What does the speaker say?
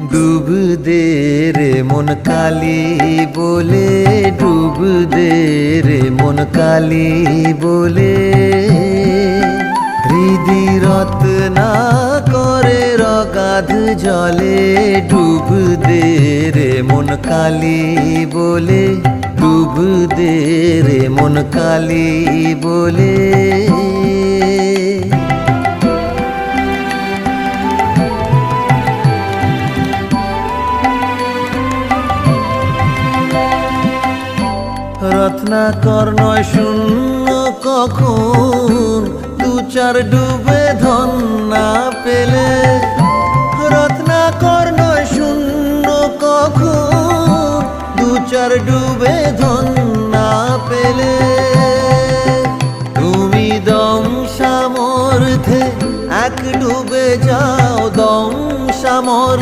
ডুব দে রে মন কালি বলে, ডুব দে রে মন কালি বলে। হৃদি রত্না করে রগাধ জলে, ডুব দে রে মন কালি বলে, ডুব দে রে মন কালি বলে। রত্নাকর নয় শূন্য কখন, দু চার ডুবে ধন না পেলে। রত্নাকর নয় শূন্য কখন, দু চার ডুবে ধন না পেলে। তুমি দম সামর্থ্যে এক ডুবে যাও, দম সামর্থ্যে